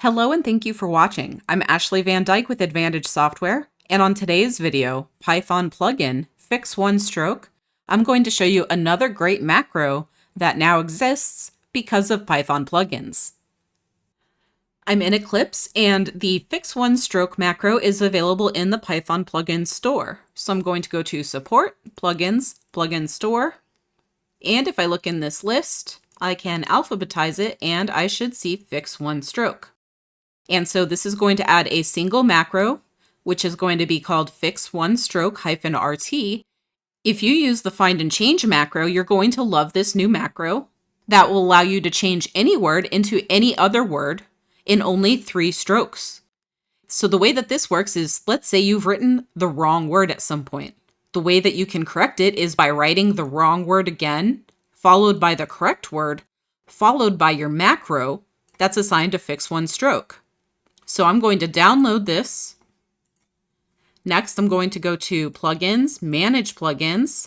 Hello and thank you for watching. I'm Ashley Van Dyke with Advantage Software, and on today's video, Python plugin Fix One Stroke, I'm going to show you another great macro that now exists because of Python plugins. I'm in Eclipse, and the Fix One Stroke macro is available in the Python plugin store. So I'm going to go to Support, Plugins, Plugin Store, and if I look in this list, I can alphabetize it and I should see Fix One Stroke. And so this is going to add a single macro, which is going to be called fix one stroke -rt. If you use the find and change macro, you're going to love this new macro that will allow you to change any word into any other word in only 3 strokes. So the way that this works is, let's say you've written the wrong word at some point. The way that you can correct it is by writing the wrong word again, followed by the correct word, followed by your macro that's assigned to fix one stroke. So I'm going to download this. Next, I'm going to go to Plugins, Manage Plugins,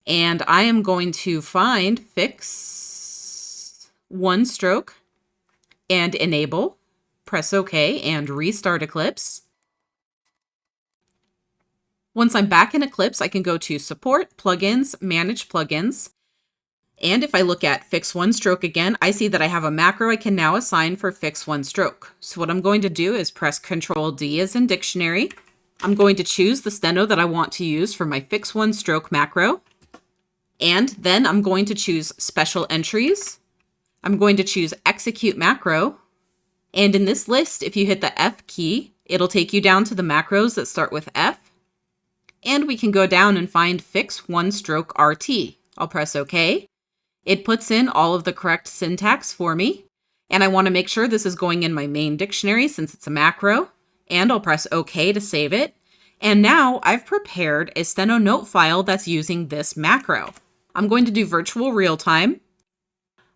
and I am going to find Fix One Stroke and enable, press OK, and restart Eclipse. Once I'm back in Eclipse, I can go to Support, Plugins, Manage Plugins, and if I look at Fix One Stroke again, I see that I have a macro I can now assign for Fix One Stroke. So what I'm going to do is press Control D as in dictionary. I'm going to choose the steno that I want to use for my Fix One Stroke macro. And then I'm going to choose Special Entries. I'm going to choose Execute Macro. And in this list, if you hit the F key, it'll take you down to the macros that start with F. And we can go down and find Fix One Stroke RT. I'll press OK. It puts in all of the correct syntax for me, and I want to make sure this is going in my main dictionary since it's a macro, and I'll press OK to save it. And now I've prepared a steno note file that's using this macro. I'm going to do virtual real time.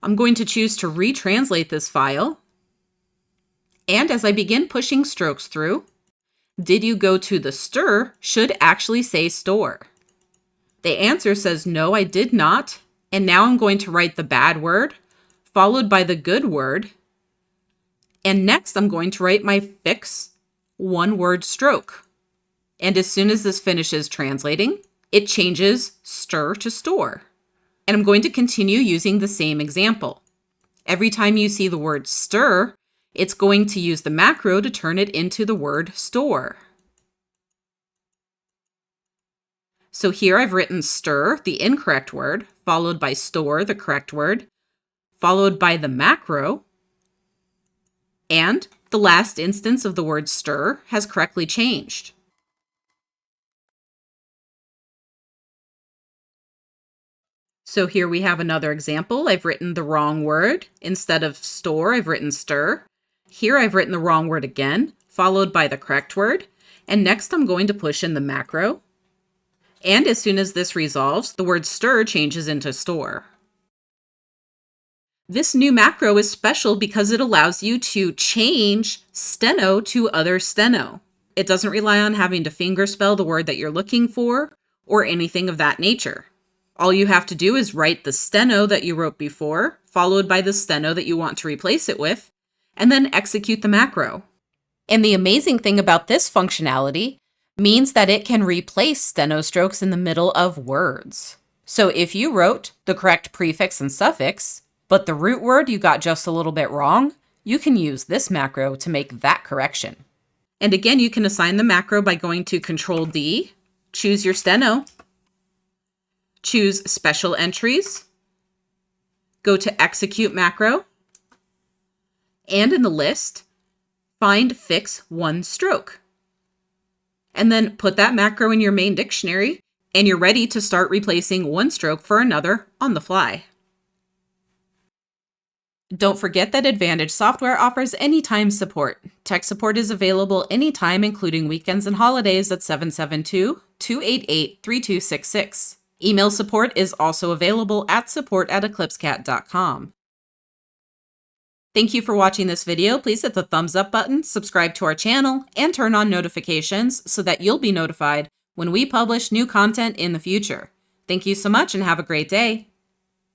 I'm going to choose to retranslate this file. And as I begin pushing strokes through, did you go to the stir should actually say store. The answer says no, I did not. And now I'm going to write the bad word, followed by the good word. And next I'm going to write my fix one word stroke. And as soon as this finishes translating, it changes stir to store. And I'm going to continue using the same example. Every time you see the word stir, it's going to use the macro to turn it into the word store. So here I've written stir, the incorrect word, followed by store, the correct word, followed by the macro, and the last instance of the word stir has correctly changed. So here we have another example. I've written the wrong word. Instead of store, I've written stir. Here I've written the wrong word again, followed by the correct word, and next I'm going to push in the macro. And as soon as this resolves, the word stir changes into store. This new macro is special because it allows you to change steno to other steno. It doesn't rely on having to fingerspell the word that you're looking for or anything of that nature. All you have to do is write the steno that you wrote before, followed by the steno that you want to replace it with, and then execute the macro. And the amazing thing about this functionality means that it can replace steno strokes in the middle of words. So if you wrote the correct prefix and suffix, but the root word you got just a little bit wrong, you can use this macro to make that correction. And again, you can assign the macro by going to Control D, choose your steno, choose Special Entries, go to Execute Macro, and in the list, find Fix One Stroke. And then put that macro in your main dictionary, and you're ready to start replacing one stroke for another on the fly. Don't forget that Advantage Software offers anytime support. Tech support is available anytime, including weekends and holidays at 772-288-3266. Email support is also available at support@eclipsecat.com. Thank you for watching this video. Please hit the thumbs up button, subscribe to our channel, and turn on notifications so that you'll be notified when we publish new content in the future. Thank you so much and have a great day.